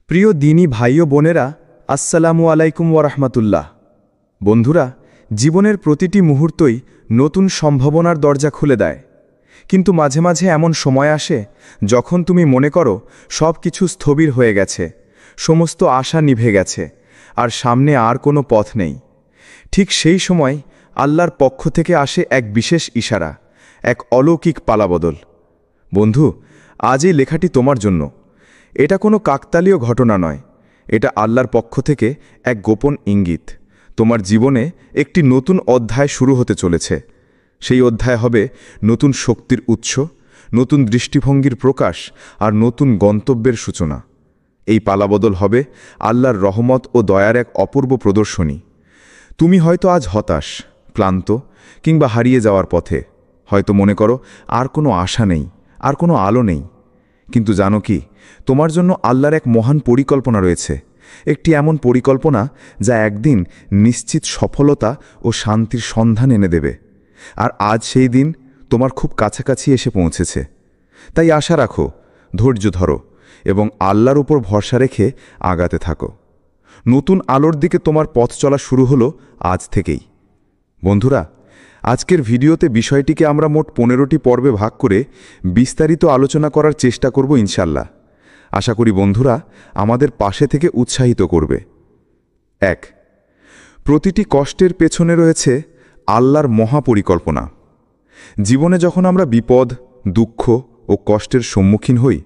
প্রিয় দিনী ভাই ও বোনেরা, আসসালামু আলাইকুম ওয়ারাহমাতুল্লাহ। বন্ধুরা, জীবনের প্রতিটি মুহূর্তই নতুন সম্ভাবনার দরজা খুলে দেয়, কিন্তু মাঝে মাঝে এমন সময় আসে যখন তুমি মনে করো সব কিছু স্থবির হয়ে গেছে, সমস্ত আশা নিভে গেছে, আর সামনে আর কোনো পথ নেই। ঠিক সেই সময় আল্লাহর পক্ষ থেকে আসে এক বিশেষ ইশারা, এক অলৌকিক পালাবদল। বন্ধু, আজ এই লেখাটি তোমার জন্য। এটা কোনো কাকতালীয় ঘটনা নয়, এটা আল্লাহর পক্ষ থেকে এক গোপন ইঙ্গিত। তোমার জীবনে একটি নতুন অধ্যায় শুরু হতে চলেছে। সেই অধ্যায় হবে নতুন শক্তির উৎস, নতুন দৃষ্টিভঙ্গির প্রকাশ আর নতুন গন্তব্যের সূচনা। এই পালাবদল হবে আল্লাহর রহমত ও দয়ার এক অপূর্ব প্রদর্শনী। তুমি হয়তো আজ হতাশ, ক্লান্ত কিংবা হারিয়ে যাওয়ার পথে। হয়তো মনে করো আর কোনো আশা নেই, আর কোনো আলো নেই। কিন্তু জানো কি, তোমার জন্য আল্লাহর এক মহান পরিকল্পনা রয়েছে। একটি এমন পরিকল্পনা যা একদিন নিশ্চিত সফলতা ও শান্তির সন্ধান এনে দেবে। আর আজ সেই দিন তোমার খুব কাছাকাছি এসে পৌঁছেছে। তাই আশা রাখো, ধৈর্য ধরো এবং আল্লাহর উপর ভরসা রেখে আগাতে থাকো। নতুন আলোর দিকে তোমার পথ চলা শুরু হলো আজ থেকেই। বন্ধুরা, আজকের ভিডিওতে বিষয়টিকে আমরা মোট 15টি পর্বে ভাগ করে বিস্তারিত আলোচনা করার চেষ্টা করব ইনশাল্লাহ। আশা করি বন্ধুরা আমাদের পাশে থেকে উৎসাহিত করবে। 1. প্রতিটি কষ্টের পেছনে রয়েছে আল্লাহর মহাপরিকল্পনা। জীবনে যখন আমরা বিপদ, দুঃখ ও কষ্টের সম্মুখীন হই,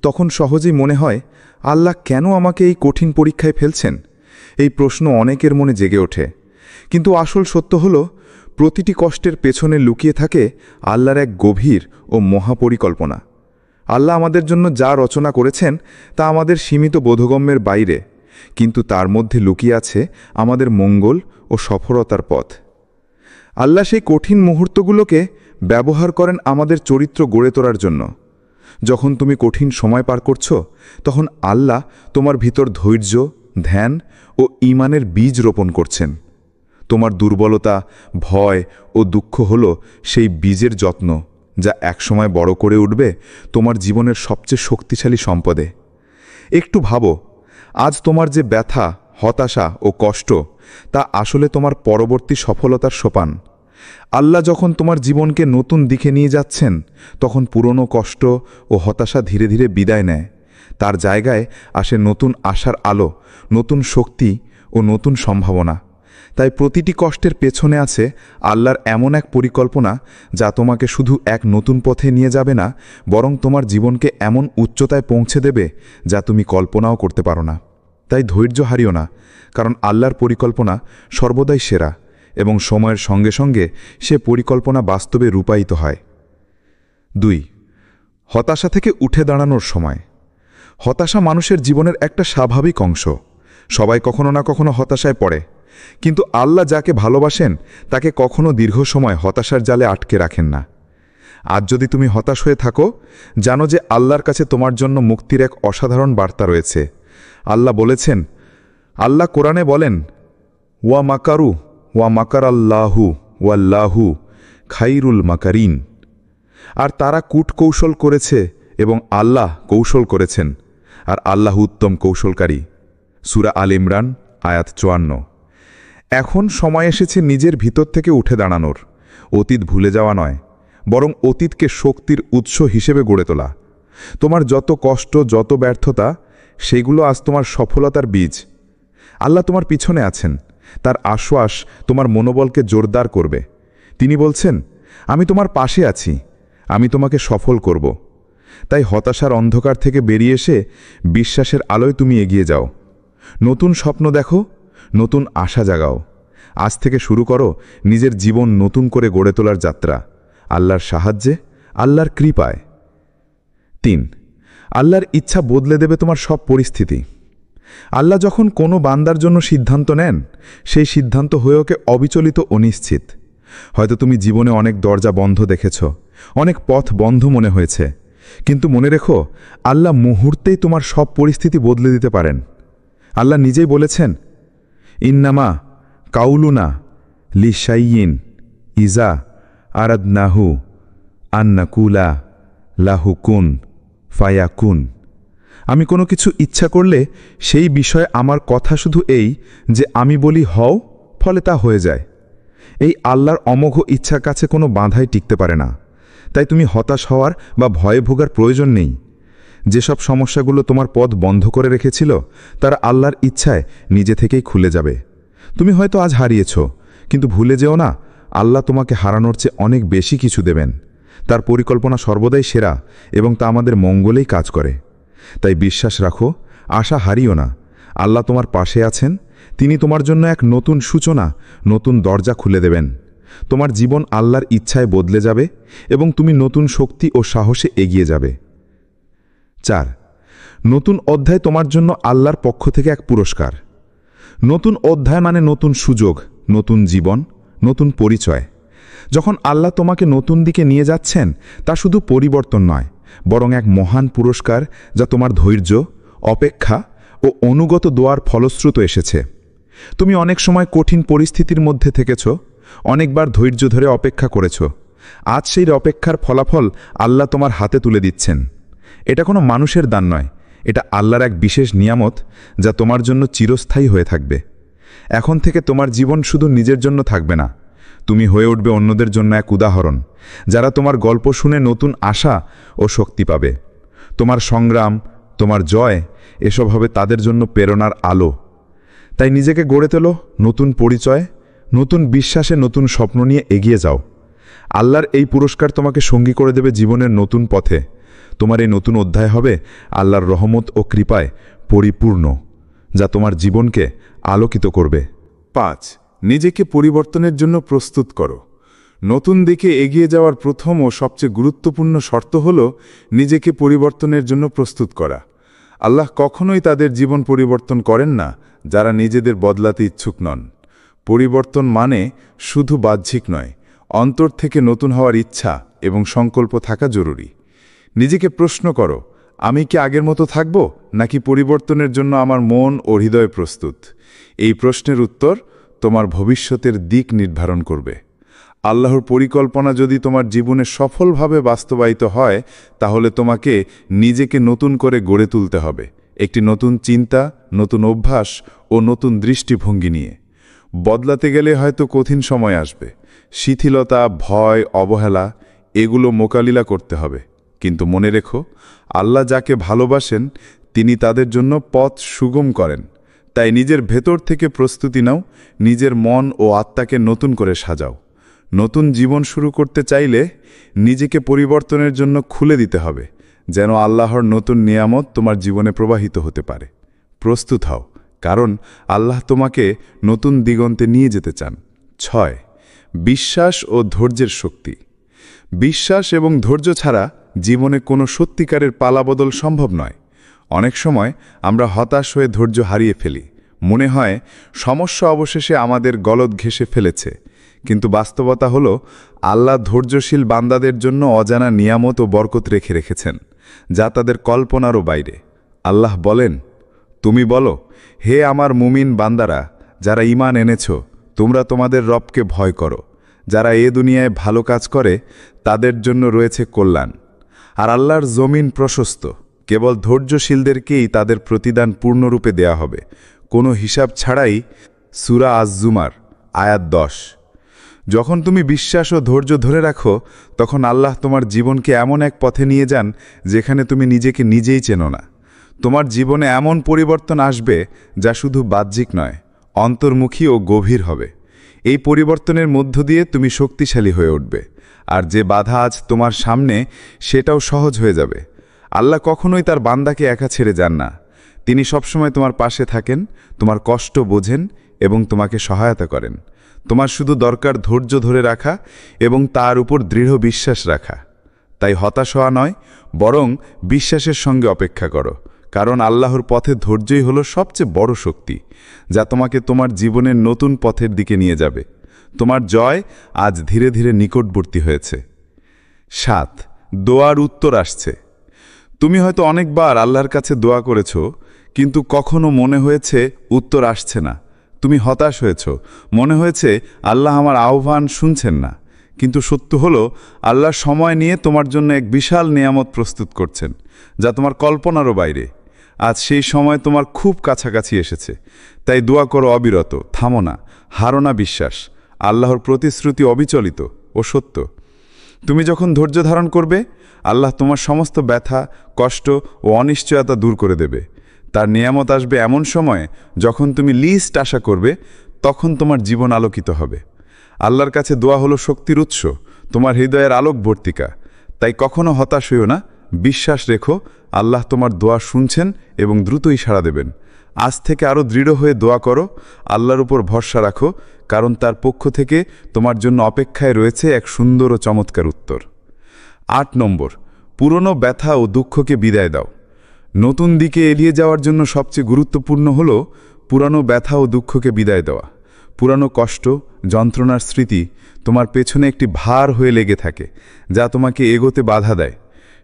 তখন সহজেই মনে হয়, আল্লাহ কেন আমাকে এই কঠিন পরীক্ষায় ফেলছেন? এই প্রশ্ন অনেকের মনে জেগে ওঠে। কিন্তু আসল সত্য হলো, প্রতিটি কষ্টের পেছনে লুকিয়ে থাকে আল্লাহর এক গভীর ও মহাপরিকল্পনা। আল্লাহ আমাদের জন্য যা রচনা করেছেন তা আমাদের সীমিত বোধগম্যের বাইরে, কিন্তু তার মধ্যে লুকিয়ে আছে আমাদের মঙ্গল ও সফলতার পথ। আল্লাহ সেই কঠিন মুহূর্তগুলোকে ব্যবহার করেন আমাদের চরিত্র গড়ে তোলার জন্য। যখন তুমি কঠিন সময় পার করছো, তখন আল্লাহ তোমার ভিতর ধৈর্য, ধ্যান ও ঈমানের বীজ রোপণ করছেন। তোমার দুর্বলতা, ভয় ও দুঃখ হলো সেই বীজের যত্ন, যা একসময় বড় করে উঠবে তোমার জীবনের সবচেয়ে শক্তিশালী সম্পদে। একটু ভাবো, আজ তোমার যে ব্যথা, হতাশা ও কষ্ট, তা আসলে তোমার পরবর্তী সফলতার সোপান। আল্লাহ যখন তোমার জীবনকে নতুন দিকে নিয়ে যাচ্ছেন, তখন পুরনো কষ্ট ও হতাশা ধীরে ধীরে বিদায় নেয়। তার জায়গায় আসে নতুন আশার আলো, নতুন শক্তি ও নতুন সম্ভাবনা। তাই প্রতিটি কষ্টের পেছনে আছে আল্লাহর এমন এক পরিকল্পনা, যা তোমাকে শুধু এক নতুন পথে নিয়ে যাবে না, বরং তোমার জীবনকে এমন উচ্চতায় পৌঁছে দেবে যা তুমি কল্পনাও করতে পারো না। তাই ধৈর্য হারিও না, কারণ আল্লাহর পরিকল্পনা সর্বদাই সেরা এবং সময়ের সঙ্গে সঙ্গে সে পরিকল্পনা বাস্তবে রূপায়িত হয়। 2. হতাশা থেকে উঠে দাঁড়ানোর সময়। হতাশা মানুষের জীবনের একটা স্বাভাবিক অংশ। সবাই কখনো না কখনো হতাশায় পড়ে, কিন্তু আল্লাহ যাকে ভালোবাসেন তাকে কখনো দীর্ঘ সময় হতাশার জালে আটকে রাখেন না। আজ যদি তুমি হতাশ হয়ে থাকো, জানো যে আল্লাহর কাছে তোমার জন্য মুক্তির এক অসাধারণ বার্তা রয়েছে। আল্লাহ বলেছেন, আল্লাহ কোরআনে বলেন, ওয়া মাকারু ওয়া মাকার আল্লাহু ওয়াল্লাহু খাইরুল মাকারিন। আর তারা কূটকৌশল করেছে এবং আল্লাহ কৌশল করেছেন, আর আল্লাহ উত্তম কৌশলকারী। সূরা আল ইমরান আয়াত 54। এখন সময় এসেছে নিজের ভিতর থেকে উঠে দাঁড়ানোর। অতীত ভুলে যাওয়া নয়, বরং অতীতকে শক্তির উৎস হিসেবে গড়ে তোলা। তোমার যত কষ্ট, যত ব্যর্থতা, সেগুলো আজ তোমার সফলতার বীজ। আল্লাহ তোমার পিছনে আছেন। তার আশ্বাস তোমার মনোবলকে জোরদার করবে। তিনি বলছেন, আমি তোমার পাশে আছি, আমি তোমাকে সফল করব। তাই হতাশার অন্ধকার থেকে বেরিয়ে এসে বিশ্বাসের আলোয় তুমি এগিয়ে যাও। নতুন স্বপ্ন দেখো, নতুন আশা জাগাও। আজ থেকে শুরু করো নিজের জীবন নতুন করে গড়ে তোলার যাত্রা, আল্লাহর সাহায্যে, আল্লাহর কৃপায়। 3. আল্লাহর ইচ্ছা বদলে দেবে তোমার সব পরিস্থিতি। আল্লাহ যখন কোনো বান্দার জন্য সিদ্ধান্ত নেন, সেই সিদ্ধান্ত হয়ে ওকে অবিচলিত ও নিশ্চিত। হয়তো তুমি জীবনে অনেক দরজা বন্ধ দেখেছ, অনেক পথ বন্ধ মনে হয়েছে, কিন্তু মনে রেখো, আল্লাহ মুহূর্তেই তোমার সব পরিস্থিতি বদলে দিতে পারেন। আল্লাহ নিজেই বলেছেন, ইন্নামা কাউলুনা লিশাইয়িন ইজা আরাদনাহু আন্নাকুলা লাহু কুন ফায়াকুন। আমি কোনো কিছু ইচ্ছা করলে সেই বিষয়ে আমার কথা শুধু এই যে আমি বলি হও, ফলে তা হয়ে যায়। এই আল্লাহর অমোঘ ইচ্ছার কাছে কোনো বাধাই টিকতে পারে না। তাই তুমি হতাশ হওয়ার বা ভয়ে ভোগার প্রয়োজন নেই। যেসব সমস্যাগুলো তোমার পথ বন্ধ করে রেখেছিল তারা আল্লাহর ইচ্ছায় নিজে থেকেই খুলে যাবে। তুমি হয়তো আজ হারিয়েছ, কিন্তু ভুলে যেও না, আল্লাহ তোমাকে হারানোর চেয়ে অনেক বেশি কিছু দেবেন। তার পরিকল্পনা সর্বদাই সেরা এবং তা আমাদের মঙ্গলেই কাজ করে। তাই বিশ্বাস রাখো, আশা হারিও না। আল্লাহ তোমার পাশে আছেন। তিনি তোমার জন্য এক নতুন সূচনা, নতুন দরজা খুলে দেবেন। তোমার জীবন আল্লাহর ইচ্ছায় বদলে যাবে এবং তুমি নতুন শক্তি ও সাহসে এগিয়ে যাবে। 4. নতুন অধ্যায় তোমার জন্য আল্লাহর পক্ষ থেকে এক পুরস্কার। নতুন অধ্যায় মানে নতুন সুযোগ, নতুন জীবন, নতুন পরিচয়। যখন আল্লাহ তোমাকে নতুন দিকে নিয়ে যাচ্ছেন, তা শুধু পরিবর্তন নয়, বরং এক মহান পুরস্কার যা তোমার ধৈর্য, অপেক্ষা ও অনুগত দোয়ার ফলশ্রুত এসেছে। তুমি অনেক সময় কঠিন পরিস্থিতির মধ্যে থেকেছ, অনেকবার ধৈর্য ধরে অপেক্ষা করেছ। আজ সেই অপেক্ষার ফলাফল আল্লাহ তোমার হাতে তুলে দিচ্ছেন। এটা কোনো মানুষের দান নয়, এটা আল্লাহর এক বিশেষ নিয়ামত যা তোমার জন্য চিরস্থায়ী হয়ে থাকবে। এখন থেকে তোমার জীবন শুধু নিজের জন্য থাকবে না, তুমি হয়ে উঠবে অন্যদের জন্য এক উদাহরণ, যারা তোমার গল্প শুনে নতুন আশা ও শক্তি পাবে। তোমার সংগ্রাম, তোমার জয়, এসব হবে তাদের জন্য প্রেরণার আলো। তাই নিজেকে গড়ে তোলো নতুন পরিচয়, নতুন বিশ্বাসে, নতুন স্বপ্ন নিয়ে এগিয়ে যাও। আল্লাহর এই পুরস্কার তোমাকে সঙ্গী করে দেবে জীবনের নতুন পথে। তোমার এই নতুন অধ্যায় হবে আল্লাহর রহমত ও কৃপায় পরিপূর্ণ, যা তোমার জীবনকে আলোকিত করবে। 5. নিজেকে পরিবর্তনের জন্য প্রস্তুত করো। নতুন দিকে এগিয়ে যাওয়ার প্রথম ও সবচেয়ে গুরুত্বপূর্ণ শর্ত হল নিজেকে পরিবর্তনের জন্য প্রস্তুত করা। আল্লাহ কখনোই তাদের জীবন পরিবর্তন করেন না যারা নিজেদের বদলাতে ইচ্ছুক নন। পরিবর্তন মানে শুধু বাহ্যিক নয়, অন্তর থেকে নতুন হওয়ার ইচ্ছা এবং সংকল্প থাকা জরুরি। নিজেকে প্রশ্ন করো, আমি কি আগের মতো থাকব, নাকি পরিবর্তনের জন্য আমার মন ও হৃদয় প্রস্তুত? এই প্রশ্নের উত্তর তোমার ভবিষ্যতের দিক নির্ধারণ করবে। আল্লাহর পরিকল্পনা যদি তোমার জীবনে সফলভাবে বাস্তবায়িত হয়, তাহলে তোমাকে নিজেকে নতুন করে গড়ে তুলতে হবে, একটি নতুন চিন্তা, নতুন অভ্যাস ও নতুন দৃষ্টিভঙ্গি নিয়ে। বদলাতে গেলে হয়তো কঠিন সময় আসবে, শিথিলতা, ভয়, অবহেলা, এগুলো মোকাবিলা করতে হবে। কিন্তু মনে রেখো, আল্লাহ যাকে ভালোবাসেন তিনি তাদের জন্য পথ সুগম করেন। তাই নিজের ভেতর থেকে প্রস্তুতি নাও, নিজের মন ও আত্মাকে নতুন করে সাজাও। নতুন জীবন শুরু করতে চাইলে নিজেকে পরিবর্তনের জন্য খুলে দিতে হবে, যেন আল্লাহর নতুন নিয়ামত তোমার জীবনে প্রবাহিত হতে পারে। প্রস্তুত হও, কারণ আল্লাহ তোমাকে নতুন দিগন্তে নিয়ে যেতে চান। 6. বিশ্বাস ও ধৈর্যের শক্তি। বিশ্বাস এবং ধৈর্য ছাড়া জীবনে কোনো সত্যিকারের পালাবদল সম্ভব নয়। অনেক সময় আমরা হতাশ হয়ে ধৈর্য হারিয়ে ফেলি, মনে হয় সমস্যা অবশেষে আমাদের গলদ ঘেঁষে ফেলেছে। কিন্তু বাস্তবতা হলো, আল্লাহ ধৈর্যশীল বান্দাদের জন্য অজানা নিয়ামত ও বরকত রেখেছেন, যা তাদের কল্পনারও বাইরে। আল্লাহ বলেন, তুমি বলো, হে আমার মুমিন বান্দারা, যারা ঈমান এনেছ, তোমরা তোমাদের রবকে ভয় করো। যারা এ দুনিয়ায় ভালো কাজ করে তাদের জন্য রয়েছে কল্যাণ। আর আল্লাহর জমিন প্রশস্ত, কেবল ধৈর্যশীলদেরকেই তাদের প্রতিদান পূর্ণরূপে দেয়া হবে, কোনো হিসাব ছাড়াই। সূরা আজ-জুমার আয়াত 10। যখন তুমি বিশ্বাস ও ধৈর্য ধরে রাখো, তখন আল্লাহ তোমার জীবনকে এমন এক পথে নিয়ে যান যেখানে তুমি নিজেকে নিজেই চেনো না। তোমার জীবনে এমন পরিবর্তন আসবে যা শুধু বাহ্যিক নয়, অন্তর্মুখী ও গভীর হবে। এই পরিবর্তনের মধ্য দিয়ে তুমি শক্তিশালী হয়ে উঠবে, আর যে বাধা আজ তোমার সামনে সেটাও সহজ হয়ে যাবে। আল্লাহ কখনোই তার বান্দাকে একা ছেড়ে যান না। তিনি সবসময় তোমার পাশে থাকেন, তোমার কষ্ট বোঝেন এবং তোমাকে সহায়তা করেন। তোমার শুধু দরকার ধৈর্য ধরে রাখা এবং তার উপর দৃঢ় বিশ্বাস রাখা। তাই হতাশ হওয়া নয়, বরং বিশ্বাসের সঙ্গে অপেক্ষা করো, কারণ আল্লাহর পথে ধৈর্যই হলো সবচেয়ে বড় শক্তি, যা তোমাকে তোমার জীবনের নতুন পথের দিকে নিয়ে যাবে। তোমার জয় আজ ধীরে ধীরে নিকটবর্তী হয়েছে। 7. দোয়ার উত্তর আসছে। তুমি হয়তো অনেকবার আল্লাহর কাছে দোয়া করেছ, কিন্তু কখনো মনে হয়েছে উত্তর আসছে না। তুমি হতাশ হয়েছ, মনে হয়েছে আল্লাহ আমার আহ্বান শুনছেন না। কিন্তু সত্য হলো, আল্লাহ সময় নিয়ে তোমার জন্য এক বিশাল নিয়ামত প্রস্তুত করছেন, যা তোমার কল্পনারও বাইরে। আজ সেই সময় তোমার খুব কাছাকাছি এসেছে। তাই দোয়া করো অবিরত, থামো না, হারো না বিশ্বাস। আল্লাহর প্রতিশ্রুতি অবিচলিত ও সত্য। তুমি যখন ধৈর্য ধারণ করবে, আল্লাহ তোমার সমস্ত ব্যথা, কষ্ট ও অনিশ্চয়তা দূর করে দেবে। তার নিয়ামত আসবে এমন সময়ে যখন তুমি লিস্ট আশা করবে, তখন তোমার জীবন আলোকিত হবে। আল্লাহর কাছে দোয়া হলো শক্তির উৎস, তোমার হৃদয়ের আলোকবর্তিকা। তাই কখনো হতাশ হইও না, বিশ্বাস রেখো, আল্লাহ তোমার দোয়া শুনছেন এবং দ্রুতই সাড়া দেবেন। আজ থেকে আরও দৃঢ় হয়ে দোয়া করো, আল্লাহর উপর ভরসা রাখো, কারণ তার পক্ষ থেকে তোমার জন্য অপেক্ষায় রয়েছে এক সুন্দর ও চমৎকার উত্তর। 8 নম্বর, পুরনো ব্যথা ও দুঃখকে বিদায় দাও। নতুন দিকে এগিয়ে যাওয়ার জন্য সবচেয়ে গুরুত্বপূর্ণ হল পুরানো ব্যথা ও দুঃখকে বিদায় দেওয়া। পুরানো কষ্ট, যন্ত্রণার স্মৃতি তোমার পেছনে একটি ভার হয়ে লেগে থাকে, যা তোমাকে এগোতে বাধা দেয়।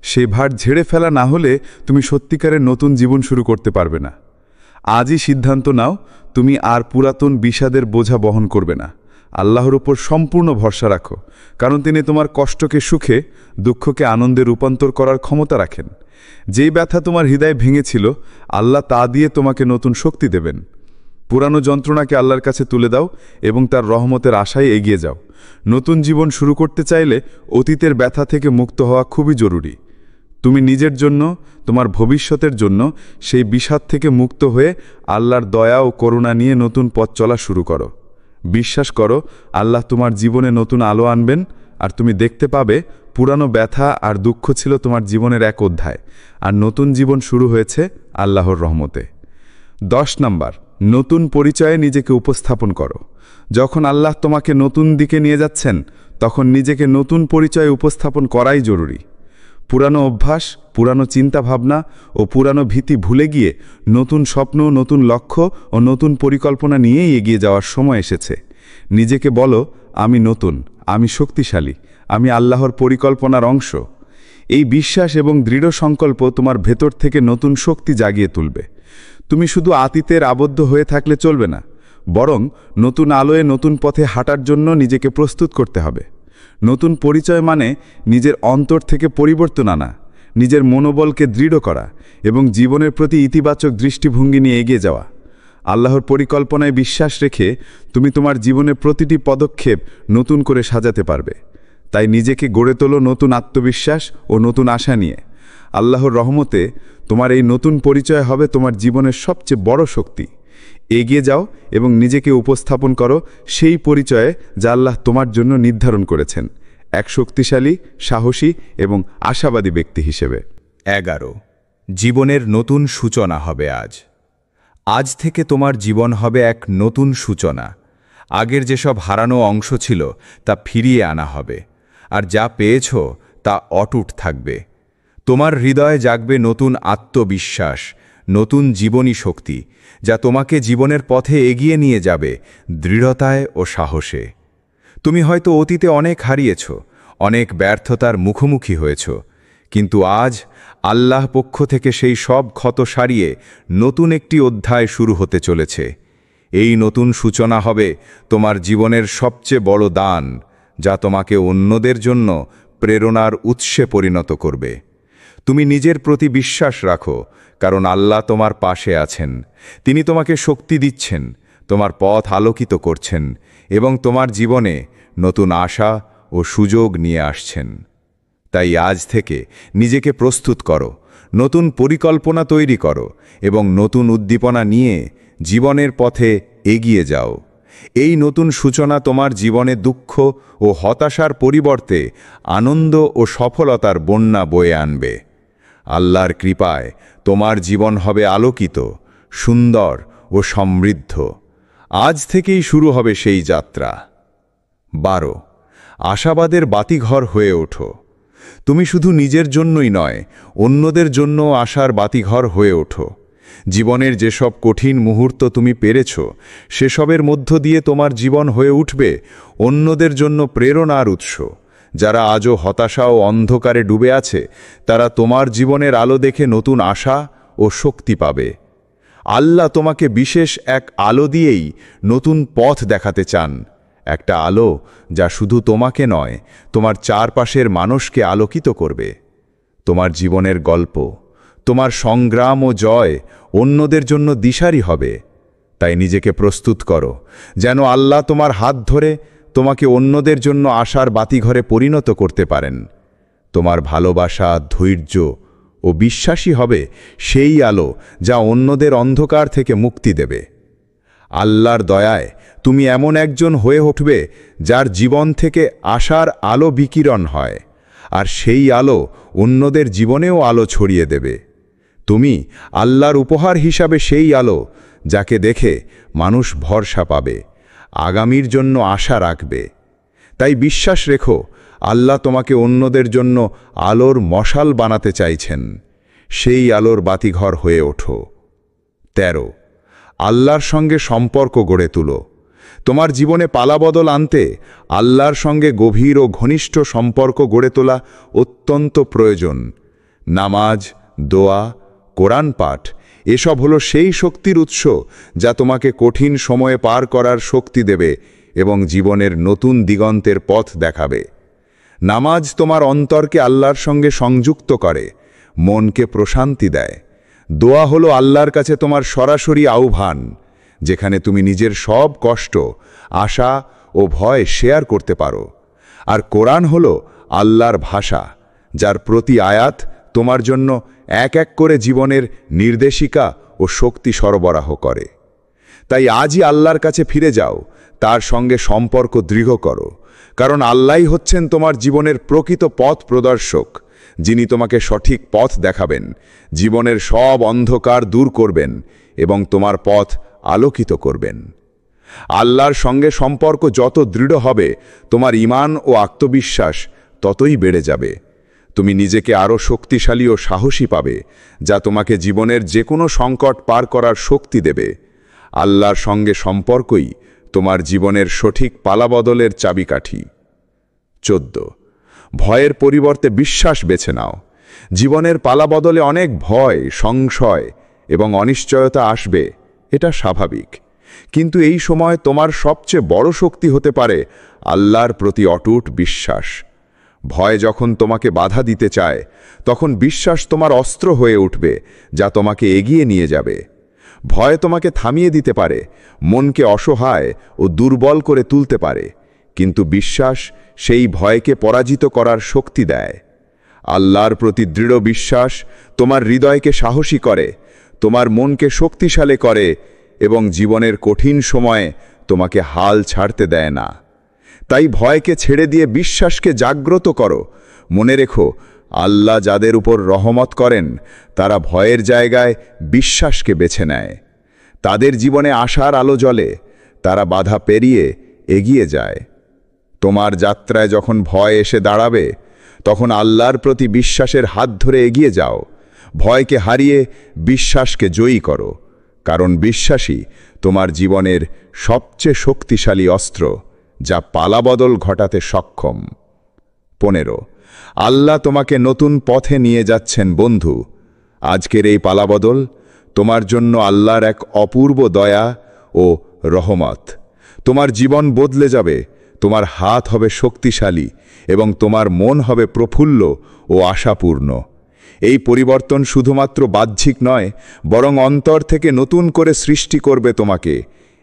সেই ভার ঝেড়ে ফেলা না হলে তুমি সত্যিকারের নতুন জীবন শুরু করতে পারবে না। আজই সিদ্ধান্ত নাও, তুমি আর পুরাতন বিষাদের বোঝা বহন করবে না। আল্লাহর উপর সম্পূর্ণ ভরসা রাখো, কারণ তিনি তোমার কষ্টকে সুখে, দুঃখকে আনন্দে রূপান্তর করার ক্ষমতা রাখেন। যেই ব্যথা তোমার হৃদয় ভেঙেছিল, আল্লাহ তা দিয়ে তোমাকে নতুন শক্তি দেবেন। পুরানো যন্ত্রণাকে আল্লাহর কাছে তুলে দাও এবং তার রহমতের আশায় এগিয়ে যাও। নতুন জীবন শুরু করতে চাইলে অতীতের ব্যথা থেকে মুক্ত হওয়া খুবই জরুরি। তুমি নিজের জন্য, তোমার ভবিষ্যতের জন্য সেই বিষাদ থেকে মুক্ত হয়ে আল্লাহর দয়া ও করুণা নিয়ে নতুন পথ চলা শুরু করো। বিশ্বাস করো, আল্লাহ তোমার জীবনে নতুন আলো আনবেন, আর তুমি দেখতে পাবে পুরানো ব্যথা আর দুঃখ ছিল তোমার জীবনের এক অধ্যায়, আর নতুন জীবন শুরু হয়েছে আল্লাহর রহমতে। 10 নম্বর, নতুন পরিচয়ে নিজেকে উপস্থাপন করো। যখন আল্লাহ তোমাকে নতুন দিকে নিয়ে যাচ্ছেন, তখন নিজেকে নতুন পরিচয়ে উপস্থাপন করাই জরুরি। পুরানো অভ্যাস, পুরানো চিন্তাভাবনা ও পুরানো ভীতি ভুলে গিয়ে নতুন স্বপ্ন, নতুন লক্ষ্য ও নতুন পরিকল্পনা নিয়েই এগিয়ে যাওয়ার সময় এসেছে। নিজেকে বলো, আমি নতুন, আমি শক্তিশালী, আমি আল্লাহর পরিকল্পনার অংশ। এই বিশ্বাস এবং দৃঢ় সংকল্প তোমার ভেতর থেকে নতুন শক্তি জাগিয়ে তুলবে। তুমি শুধু অতীতের আবদ্ধ হয়ে থাকলে চলবে না, বরং নতুন আলোয় নতুন পথে হাঁটার জন্য নিজেকে প্রস্তুত করতে হবে। নতুন পরিচয় মানে নিজের অন্তর থেকে পরিবর্তন আনা, নিজের মনোবলকে দৃঢ় করা এবং জীবনের প্রতি ইতিবাচক দৃষ্টিভঙ্গি নিয়ে এগিয়ে যাওয়া। আল্লাহর পরিকল্পনায় বিশ্বাস রেখে তুমি তোমার জীবনের প্রতিটি পদক্ষেপ নতুন করে সাজাতে পারবে। তাই নিজেকে গড়ে তোলো নতুন আত্মবিশ্বাস ও নতুন আশা নিয়ে। আল্লাহর রহমতে তোমার এই নতুন পরিচয় হবে তোমার জীবনের সবচেয়ে বড় শক্তি। এগিয়ে যাও এবং নিজেকে উপস্থাপন করো সেই পরিচয়ে যা আল্লাহ তোমার জন্য নির্ধারণ করেছেন, এক শক্তিশালী, সাহসী এবং আশাবাদী ব্যক্তি হিসেবে। 11, জীবনের নতুন সূচনা হবে আজ। আজ থেকে তোমার জীবন হবে এক নতুন সূচনা। আগের যেসব হারানো অংশ ছিল তা ফিরিয়ে আনা হবে, আর যা পেয়েছ তা অটুট থাকবে। তোমার হৃদয়ে জাগবে নতুন আত্মবিশ্বাস, নতুন জীবনী শক্তি, যা তোমাকে জীবনের পথে এগিয়ে নিয়ে যাবে দৃঢ়তায় ও সাহসে। তুমি হয়তো অতীতে অনেক হারিয়েছ, অনেক ব্যর্থতার মুখোমুখি হয়েছ, কিন্তু আজ আল্লাহ পক্ষ থেকে সেই সব ক্ষত সারিয়ে নতুন একটি অধ্যায় শুরু হতে চলেছে। এই নতুন সূচনা হবে তোমার জীবনের সবচেয়ে বড় দান, যা তোমাকে অন্যদের জন্য প্রেরণার উৎসে পরিণত করবে। তুমি নিজের প্রতি বিশ্বাস রাখো, কারণ আল্লাহ তোমার পাশে আছেন। তিনি তোমাকে শক্তি দিচ্ছেন, তোমার পথ আলোকিত করছেন এবং তোমার জীবনে নতুন আশা ও সুযোগ নিয়ে আসছেন। তাই আজ থেকে নিজেকে প্রস্তুত করো, নতুন পরিকল্পনা তৈরি করো এবং নতুন উদ্দীপনা নিয়ে জীবনের পথে এগিয়ে যাও। এই নতুন সূচনা তোমার জীবনে দুঃখ ও হতাশার পরিবর্তে আনন্দ ও সফলতার বন্যা বয়ে আনবে। আল্লাহর কৃপায় তোমার জীবন হবে আলোকিত, সুন্দর ও সমৃদ্ধ। আজ থেকেই শুরু হবে সেই যাত্রা। 12, আশাবাদের বাতিঘর হয়ে ওঠো। তুমি শুধু নিজের জন্যই নয়, অন্যদের জন্য আশার বাতিঘর হয়ে ওঠো। জীবনের যেসব কঠিন মুহূর্ত তুমি পেরেছ, সেসবের মধ্য দিয়ে তোমার জীবন হয়ে উঠবে অন্যদের জন্য প্রেরণার উৎস। যারা আজও হতাশা ও অন্ধকারে ডুবে আছে, তারা তোমার জীবনের আলো দেখে নতুন আশা ও শক্তি পাবে। আল্লাহ তোমাকে বিশেষ এক আলো দিয়েই নতুন পথ দেখাতে চান, একটা আলো যা শুধু তোমাকে নয়, তোমার চারপাশের মানুষকে আলোকিত করবে। তোমার জীবনের গল্প, তোমার সংগ্রাম ও জয় অন্যদের জন্য দিশারি হবে। তাই নিজেকে প্রস্তুত করো, যেন আল্লাহ তোমার হাত ধরে তোমাকে অন্যদের জন্য আশার বাতিঘরে পরিণত করতে পারেন। তোমার ভালোবাসা, ধৈর্য ও বিশ্বাসী হবে সেই আলো যা অন্যদের অন্ধকার থেকে মুক্তি দেবে। আল্লাহর দয়ায় তুমি এমন একজন হয়ে উঠবে যার জীবন থেকে আশার আলো বিকিরণ হয়, আর সেই আলো অন্যদের জীবনেও আলো ছড়িয়ে দেবে। তুমি আল্লাহর উপহার হিসাবে সেই আলো যাকে দেখে মানুষ ভরসা পাবে, আগামীর জন্য আশা রাখবে। তাই বিশ্বাস রেখো, আল্লাহ তোমাকে অন্যদের জন্য আলোর মশাল বানাতে চাইছেন। সেই আলোর বাতিঘর হয়ে ওঠো। 13 আল্লাহর সঙ্গে সম্পর্ক গড়ে তুলো। তোমার জীবনে পালাবদল আনতে আল্লাহর সঙ্গে গভীর ও ঘনিষ্ঠ সম্পর্ক গড়ে তোলা অত্যন্ত প্রয়োজন। নামাজ, দোয়া, কোরআন পাঠ এসব হলো সেই শক্তির উৎস যা তোমাকে কঠিন সময়ে পার করার শক্তি দেবে এবং জীবনের নতুন দিগন্তের পথ দেখাবে। নামাজ তোমার অন্তরকে আল্লাহর সঙ্গে সংযুক্ত করে, মনকে প্রশান্তি দেয়। দোয়া হলো আল্লাহর কাছে তোমার সরাসরি আহ্বান, যেখানে তুমি নিজের সব কষ্ট, আশা ও ভয় শেয়ার করতে পারো। আর কোরআন হলো আল্লাহর ভাষা, যার প্রতি আয়াত তোমার জন্য এক এক করে জীবনের নির্দেশিকা ও শক্তি সরবরাহ করে। তাই আজই আল্লাহর কাছে ফিরে যাও, তার সঙ্গে সম্পর্ক দৃঢ় করো, কারণ আল্লাহই হচ্ছেন তোমার জীবনের প্রকৃত পথ প্রদর্শক, যিনি তোমাকে সঠিক পথ দেখাবেন, জীবনের সব অন্ধকার দূর করবেন এবং তোমার পথ আলোকিত করবেন। আল্লাহর সঙ্গে সম্পর্ক যত দৃঢ় হবে, তোমার ঈমান ও আত্মবিশ্বাস ততই বেড়ে যাবে। তুমি নিজেকে আরও শক্তিশালী ও সাহসী পাবে, যা তোমাকে জীবনের যে কোনো সংকট পার করার শক্তি দেবে। আল্লাহর সঙ্গে সম্পর্কই তোমার জীবনের সঠিক পালাবদলের চাবিকাঠি। 14 ভয়ের পরিবর্তে বিশ্বাস বেছে নাও। জীবনের পালাবদলে অনেক ভয়, সংশয় এবং অনিশ্চয়তা আসবে, এটা স্বাভাবিক। কিন্তু এই সময় তোমার সবচেয়ে বড় শক্তি হতে পারে আল্লাহর প্রতি অটুট বিশ্বাস। ভয় যখন তোমাকে বাধা দিতে চায়, তখন বিশ্বাস তোমার অস্ত্র হয়ে উঠবে, যা তোমাকে এগিয়ে নিয়ে যাবে। ভয় তোমাকে থামিয়ে দিতে পারে, মনকে অসহায় ও দুর্বল করে তুলতে পারে, কিন্তু বিশ্বাস সেই ভয়কে পরাজিত করার শক্তি দেয়। আল্লাহর প্রতি দৃঢ় বিশ্বাস তোমার হৃদয়কে সাহসী করে, তোমার মনকে শক্তিশালী করে এবং জীবনের কঠিন সময়ে তোমাকে হাল ছাড়তে দেয় না। তাই ভয়কে ছেড়ে দিয়ে বিশ্বাসকে জাগ্রত করো। মনে রেখো, আল্লাহ যাদের উপর রহমত করেন, তারা ভয়ের জায়গায় বিশ্বাসকে বেছে নেয়। তাদের জীবনে আশার আলো জ্বলে, তারা বাধা পেরিয়ে এগিয়ে যায়। তোমার যাত্রায় যখন ভয় এসে দাঁড়াবে, তখন আল্লাহর প্রতি বিশ্বাসের হাত ধরে এগিয়ে যাও। ভয়কে হারিয়ে বিশ্বাসকে জয়ী করো, কারণ বিশ্বাসই তোমার জীবনের সবচেয়ে শক্তিশালী অস্ত্র, যা পালাবদল ঘটাতে সক্ষম। 15 আল্লাহ তোমাকে নতুন পথে নিয়ে যাচ্ছেন বন্ধু। আজকের এই পালাবদল তোমার জন্য আল্লাহর এক অপূর্ব দয়া ও রহমত। তোমার জীবন বদলে যাবে, তোমার হাত হবে শক্তিশালী এবং তোমার মন হবে প্রফুল্ল ও আশাপূর্ণ। এই পরিবর্তন শুধুমাত্র বাহ্যিক নয়, বরং অন্তর থেকে নতুন করে সৃষ্টি করবে তোমাকে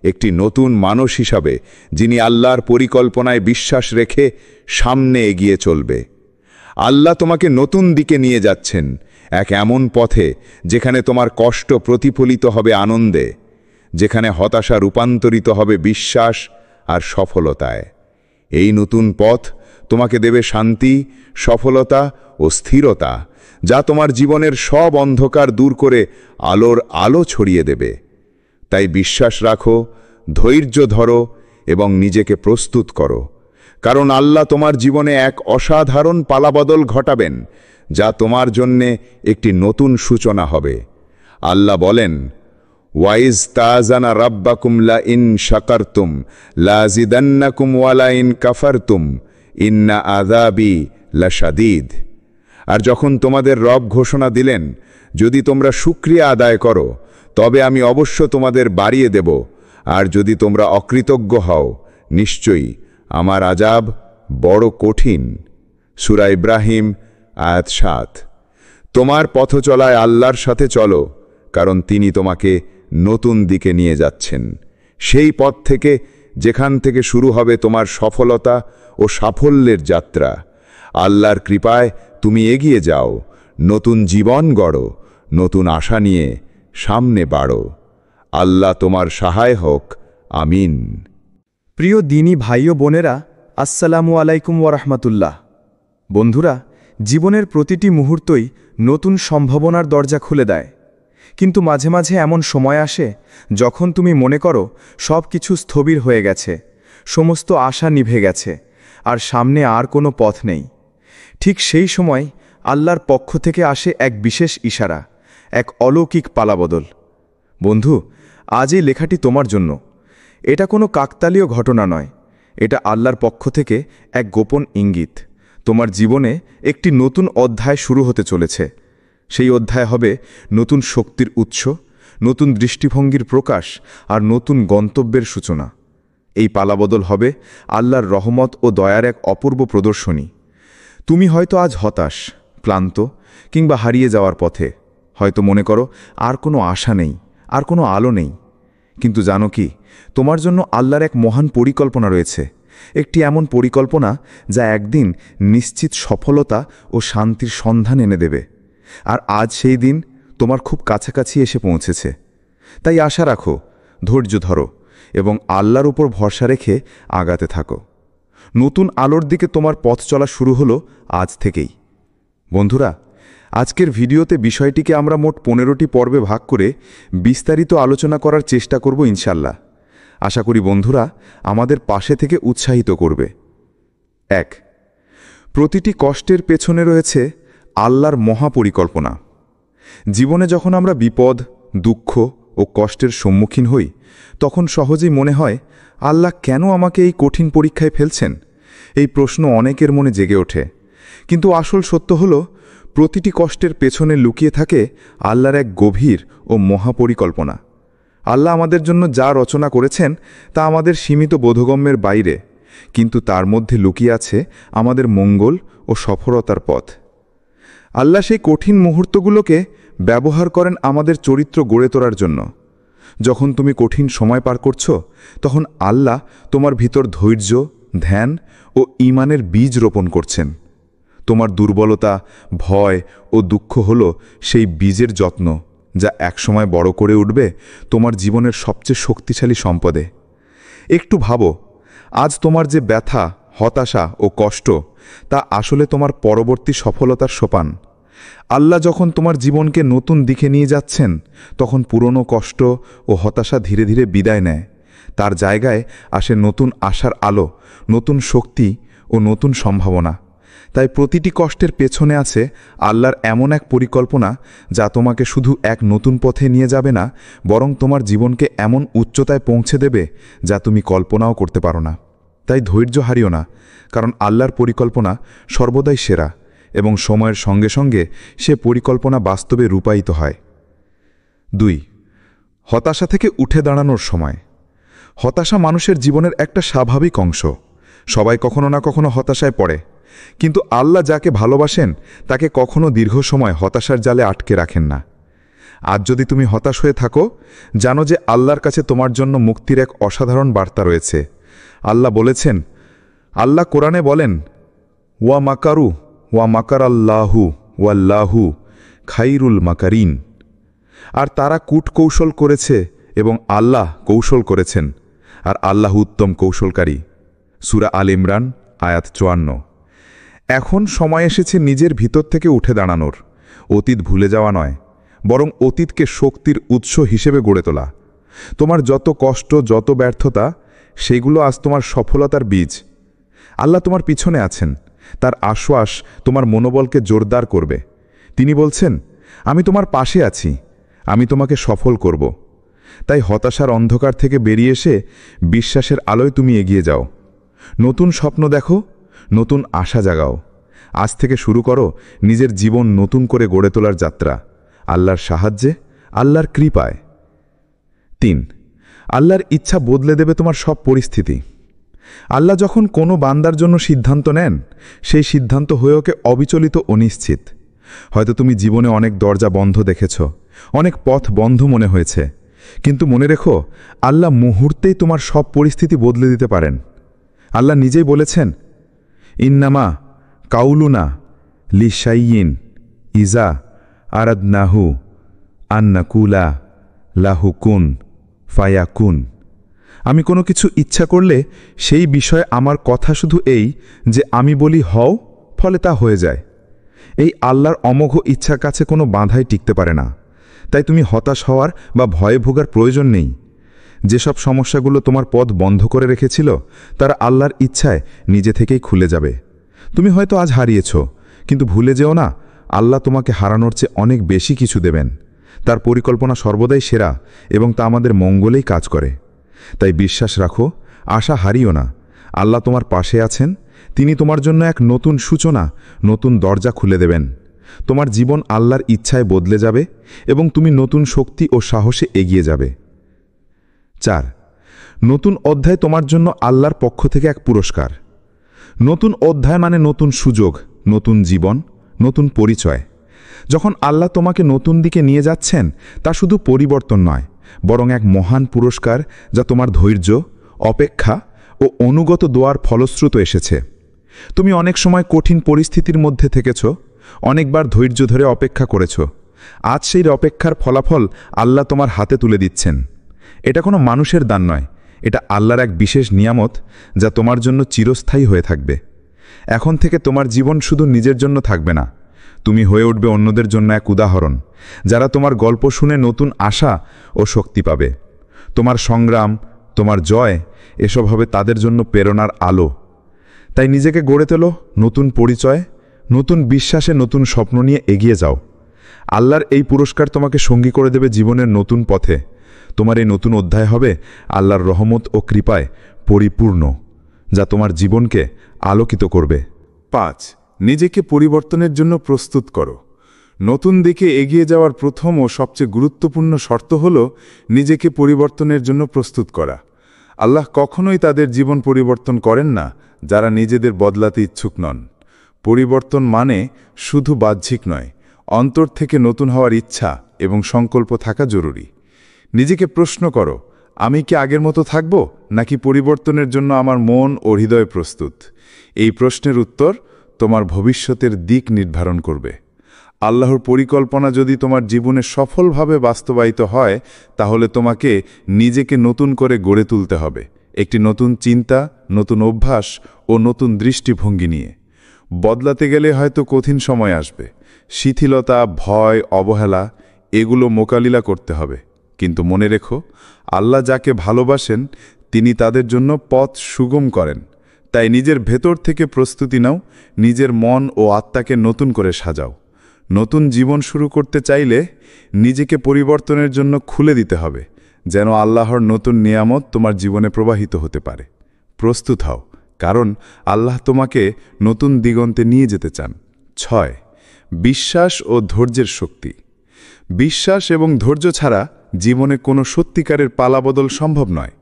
একটি নতুন মানুষ হিসাবে, যিনি আল্লাহর পরিকল্পনায় বিশ্বাস রেখে সামনে এগিয়ে চলবে। আল্লাহ তোমাকে নতুন দিকে নিয়ে যাচ্ছেন, এক এমন পথে যেখানে তোমার কষ্ট প্রতিফলিত হবে আনন্দে, যেখানে হতাশা রূপান্তরিত হবে বিশ্বাস আর সফলতায়। এই নতুন পথ তোমাকে দেবে শান্তি, সফলতা ও স্থিরতা, যা তোমার জীবনের সব অন্ধকার দূর করে আলোর আলো ছড়িয়ে দেবে। তাই বিশ্বাস রাখো, ধৈর্য ধরো এবং নিজেকে প্রস্তুত করো, কারণ আল্লাহ তোমার জীবনে এক অসাধারণ পালাবদল ঘটাবেন, যা তোমার জন্যে একটি নতুন সূচনা হবে। আল্লাহ বলেন, ওয়াইজ তাজানা রাব্বাকুম লা ইন শাকারতুম লাযিদান্নাকুম ওয়া লা ইন কাফারতুম ইন্না আযাবি লাশাদীদ। আর যখন তোমাদের রব ঘোষণা দিলেন, যদি তোমরা শুকরিয়া আদায় করো, তবে আমি অবশ্য তোমাদের বাড়িয়ে দেব, আর যদি তোমরা অকৃতজ্ঞ হও, নিশ্চয়ই আমার আযাব বড় কঠিন। সূরা ইব্রাহিম আয়াত 7। তোমার পথ চলায় আল্লাহর সাথে চলো, কারণ তিনি তোমাকে নতুন দিকে নিয়ে যাচ্ছেন, সেই পথ থেকে যেখান থেকে শুরু হবে তোমার সফলতা ও সাফল্যের যাত্রা। আল্লাহর কৃপায় তুমি এগিয়ে যাও, নতুন জীবন গড়ো, নতুন আশা নিয়ে সামনে বাড়ো। আল্লাহ তোমার সহায় হোক, আমিন। প্রিয় দিনী ভাই ও বোনেরা, আসসালামু আলাইকুম ওয়ারহমাতুল্লাহ। বন্ধুরা, জীবনের প্রতিটি মুহূর্তই নতুন সম্ভাবনার দরজা খুলে দেয়, কিন্তু মাঝে মাঝে এমন সময় আসে যখন তুমি মনে করো সব কিছু স্থবির হয়ে গেছে, সমস্ত আশা নিভে গেছে, আর সামনে আর কোনো পথ নেই। ঠিক সেই সময় আল্লাহর পক্ষ থেকে আসে এক বিশেষ ইশারা, এক অলৌকিক পালাবদল। বন্ধু, আজ এই লেখাটি তোমার জন্য। এটা কোনো কাকতালীয় ঘটনা নয়, এটা আল্লাহর পক্ষ থেকে এক গোপন ইঙ্গিত। তোমার জীবনে একটি নতুন অধ্যায় শুরু হতে চলেছে। সেই অধ্যায় হবে নতুন শক্তির উৎস, নতুন দৃষ্টিভঙ্গির প্রকাশ আর নতুন গন্তব্যের সূচনা। এই পালাবদল হবে আল্লাহর রহমত ও দয়ার এক অপূর্ব প্রদর্শনী। তুমি হয়তো আজ হতাশ, ক্লান্ত কিংবা হারিয়ে যাওয়ার পথে। হয়তো মনে করো আর কোনো আশা নেই, আর কোনো আলো নেই। কিন্তু জানো কি, তোমার জন্য আল্লাহর এক মহান পরিকল্পনা রয়েছে। একটি এমন পরিকল্পনা যা একদিন নিশ্চিত সফলতা ও শান্তির সন্ধান এনে দেবে। আর আজ সেই দিন তোমার খুব কাছাকাছি এসে পৌঁছেছে। তাই আশা রাখো, ধৈর্য ধরো এবং আল্লাহর উপর ভরসা রেখে আগাতে থাকো। নতুন আলোর দিকে তোমার পথ চলা শুরু হলো আজ থেকেই। বন্ধুরা, আজকের ভিডিওতে বিষয়টিকে আমরা মোট 15টি পর্বে ভাগ করে বিস্তারিত আলোচনা করার চেষ্টা করব ইনশাল্লাহ। আশা করি বন্ধুরা আমাদের পাশে থেকে উৎসাহিত করবে। 1. প্রতিটি কষ্টের পেছনে রয়েছে আল্লাহর মহাপরিকল্পনা। জীবনে যখন আমরা বিপদ, দুঃখ ও কষ্টের সম্মুখীন হই, তখন সহজেই মনে হয়, আল্লাহ কেন আমাকে এই কঠিন পরীক্ষায় ফেলছেন? এই প্রশ্ন অনেকের মনে জেগে ওঠে। কিন্তু আসল সত্য হল, প্রতিটি কষ্টের পেছনে লুকিয়ে থাকে আল্লাহর এক গভীর ও মহাপরিকল্পনা। আল্লাহ আমাদের জন্য যা রচনা করেছেন তা আমাদের সীমিত বোধগম্যের বাইরে, কিন্তু তার মধ্যে লুকিয়ে আছে আমাদের মঙ্গল ও সফলতার পথ। আল্লাহ সেই কঠিন মুহূর্তগুলোকে ব্যবহার করেন আমাদের চরিত্র গড়ে তোলার জন্য। যখন তুমি কঠিন সময় পার করছো, তখন আল্লাহ তোমার ভিতর ধৈর্য, ধ্যান ও ঈমানের বীজ রোপণ করছেন। তোমার দুর্বলতা, ভয় ও দুঃখ হল সেই বীজের যত্ন, যা একসময় বড় করে উঠবে তোমার জীবনের সবচেয়ে শক্তিশালী সম্পদে। একটু ভাবো, আজ তোমার যে ব্যথা, হতাশা ও কষ্ট, তা আসলে তোমার পরবর্তী সফলতার সোপান। আল্লাহ যখন তোমার জীবনকে নতুন দিকে নিয়ে যাচ্ছেন, তখন পুরনো কষ্ট ও হতাশা ধীরে ধীরে বিদায় নেয়। তার জায়গায় আসে নতুন আশার আলো, নতুন শক্তি ও নতুন সম্ভাবনা। তাই প্রতিটি কষ্টের পেছনে আছে আল্লাহর এমন এক পরিকল্পনা, যা তোমাকে শুধু এক নতুন পথে নিয়ে যাবে না, বরং তোমার জীবনকে এমন উচ্চতায় পৌঁছে দেবে যা তুমি কল্পনাও করতে পারো না। তাই ধৈর্য হারিও না, কারণ আল্লাহর পরিকল্পনা সর্বদাই সেরা এবং সময়ের সঙ্গে সঙ্গে সে পরিকল্পনা বাস্তবে রূপায়িত হয়। 2. হতাশা থেকে উঠে দাঁড়ানোর সময়। হতাশা মানুষের জীবনের একটা স্বাভাবিক অংশ। সবাই কখনো না কখনো হতাশায় পড়ে, কিন্তু আল্লাহ যাকে ভালোবাসেন তাকে কখনো দীর্ঘ সময় হতাশার জালে আটকে রাখেন না। আজ যদি তুমি হতাশ হয়ে থাকো, জানো যে আল্লাহর কাছে তোমার জন্য মুক্তির এক অসাধারণ বার্তা রয়েছে। আল্লাহ বলেছেন, আল্লাহ কোরআনে বলেন, ওয়া মাকারু ওয়া মাকার আল্লাহু ওয়াল্লাহু খাইরুল মাকারিন। আর তারা কূটকৌশল করেছে এবং আল্লাহ কৌশল করেছেন, আর আল্লাহ উত্তম কৌশলকারী। সূরা আল ইমরান আয়াত 54। এখন সময় এসেছে নিজের ভিতর থেকে উঠে দাঁড়ানোর। অতীত ভুলে যাওয়া নয়, বরং অতীতকে শক্তির উৎস হিসেবে গড়ে তোলা। তোমার যত কষ্ট, যত ব্যর্থতা, সেগুলো আজ তোমার সফলতার বীজ। আল্লাহ তোমার পিছনে আছেন। তার আশ্বাস তোমার মনোবলকে জোরদার করবে। তিনি বলছেন, আমি তোমার পাশে আছি, আমি তোমাকে সফল করব। তাই হতাশার অন্ধকার থেকে বেরিয়ে এসে বিশ্বাসের আলোয় তুমি এগিয়ে যাও। নতুন স্বপ্ন দেখো, নতুন আশা জাগাও। আজ থেকে শুরু করো নিজের জীবন নতুন করে গড়ে তোলার যাত্রা, আল্লাহর সাহায্যে, আল্লাহর কৃপায়। 3. আল্লাহর ইচ্ছা বদলে দেবে তোমার সব পরিস্থিতি। আল্লাহ যখন কোনো বান্দার জন্য সিদ্ধান্ত নেন, সেই সিদ্ধান্ত হয়ে ওকে অবিচলিত ও নিশ্চিত। হয়তো তুমি জীবনে অনেক দরজা বন্ধ দেখেছ, অনেক পথ বন্ধ মনে হয়েছে, কিন্তু মনে রেখো, আল্লাহ মুহূর্তেই তোমার সব পরিস্থিতি বদলে দিতে পারেন। আল্লাহ নিজেই বলেছেন, ইন্নামা কাউলুনা লিশাইয়িন ইজা আরাদনাহু আন্নাকুলা লাহু কুন ফায়াকুন। আমি কোনো কিছু ইচ্ছা করলে সেই বিষয়ে আমার কথা শুধু এই যে আমি বলি হও, ফলে তা হয়ে যায়। এই আল্লাহর অমোঘ ইচ্ছার কাছে কোনো বাধাই টিকতে পারে না। তাই তুমি হতাশ হওয়ার বা ভয়ে ভোগার প্রয়োজন নেই। যেসব সমস্যাগুলো তোমার পথ বন্ধ করে রেখেছিল, তারা আল্লাহর ইচ্ছায় নিজে থেকেই খুলে যাবে। তুমি হয়তো আজ হারিয়েছ, কিন্তু ভুলে যেও না, আল্লাহ তোমাকে হারানোর চেয়ে অনেক বেশি কিছু দেবেন। তার পরিকল্পনা সর্বদাই সেরা এবং তা আমাদের মঙ্গলেই কাজ করে। তাই বিশ্বাস রাখো, আশা হারিও না। আল্লাহ তোমার পাশে আছেন। তিনি তোমার জন্য এক নতুন সূচনা, নতুন দরজা খুলে দেবেন। তোমার জীবন আল্লাহর ইচ্ছায় বদলে যাবে এবং তুমি নতুন শক্তি ও সাহসে এগিয়ে যাবে। 4. নতুন অধ্যায় তোমার জন্য আল্লাহর পক্ষ থেকে এক পুরস্কার। নতুন অধ্যায় মানে নতুন সুযোগ, নতুন জীবন, নতুন পরিচয়। যখন আল্লাহ তোমাকে নতুন দিকে নিয়ে যাচ্ছেন, তা শুধু পরিবর্তন নয়, বরং এক মহান পুরস্কার যা তোমার ধৈর্য, অপেক্ষা ও অনুগত দোয়ার ফলশ্রুত এসেছে। তুমি অনেক সময় কঠিন পরিস্থিতির মধ্যে থেকেছ, অনেকবার ধৈর্য ধরে অপেক্ষা করেছ। আজ সেই অপেক্ষার ফলাফল আল্লাহ তোমার হাতে তুলে দিচ্ছেন। এটা কোনো মানুষের দান নয়, এটা আল্লাহর এক বিশেষ নিয়ামত যা তোমার জন্য চিরস্থায়ী হয়ে থাকবে। এখন থেকে তোমার জীবন শুধু নিজের জন্য থাকবে না, তুমি হয়ে উঠবে অন্যদের জন্য এক উদাহরণ, যারা তোমার গল্প শুনে নতুন আশা ও শক্তি পাবে। তোমার সংগ্রাম, তোমার জয়, এসব হবে তাদের জন্য প্রেরণার আলো। তাই নিজেকে গড়ে তোলো নতুন পরিচয়, নতুন বিশ্বাসে, নতুন স্বপ্ন নিয়ে এগিয়ে যাও। আল্লাহর এই পুরস্কার তোমাকে সঙ্গী করে দেবে জীবনের নতুন পথে। তোমার এই নতুন অধ্যায় হবে আল্লাহর রহমত ও কৃপায় পরিপূর্ণ, যা তোমার জীবনকে আলোকিত করবে। 5. নিজেকে পরিবর্তনের জন্য প্রস্তুত করো। নতুন দিকে এগিয়ে যাওয়ার প্রথম ও সবচেয়ে গুরুত্বপূর্ণ শর্ত হল নিজেকে পরিবর্তনের জন্য প্রস্তুত করা। আল্লাহ কখনোই তাদের জীবন পরিবর্তন করেন না যারা নিজেদের বদলাতে ইচ্ছুক নন। পরিবর্তন মানে শুধু বাহ্যিক নয়, অন্তর থেকে নতুন হওয়ার ইচ্ছা এবং সংকল্প থাকা জরুরি। নিজেকে প্রশ্ন করো, আমি কি আগের মতো থাকব, নাকি পরিবর্তনের জন্য আমার মন ও হৃদয় প্রস্তুত? এই প্রশ্নের উত্তর তোমার ভবিষ্যতের দিক নির্ধারণ করবে। আল্লাহর পরিকল্পনা যদি তোমার জীবনে সফলভাবে বাস্তবায়িত হয়, তাহলে তোমাকে নিজেকে নতুন করে গড়ে তুলতে হবে, একটি নতুন চিন্তা, নতুন অভ্যাস ও নতুন দৃষ্টিভঙ্গি নিয়ে। বদলাতে গেলে হয়তো কঠিন সময় আসবে, শিথিলতা, ভয়, অবহেলা, এগুলো মোকাবিলা করতে হবে। কিন্তু মনে রেখো, আল্লাহ যাকে ভালোবাসেন তিনি তাদের জন্য পথ সুগম করেন। তাই নিজের ভেতর থেকে প্রস্তুতি নাও, নিজের মন ও আত্মাকে নতুন করে সাজাও। নতুন জীবন শুরু করতে চাইলে নিজেকে পরিবর্তনের জন্য খুলে দিতে হবে, যেন আল্লাহর নতুন নিয়ামত তোমার জীবনে প্রবাহিত হতে পারে। প্রস্তুত হও, কারণ আল্লাহ তোমাকে নতুন দিগন্তে নিয়ে যেতে চান। 6. বিশ্বাস ও ধৈর্যের শক্তি। বিশ্বাস এবং ধৈর্য ছাড়া জীবনে কোনো সত্যিকারের পালাবদল সম্ভব নয়।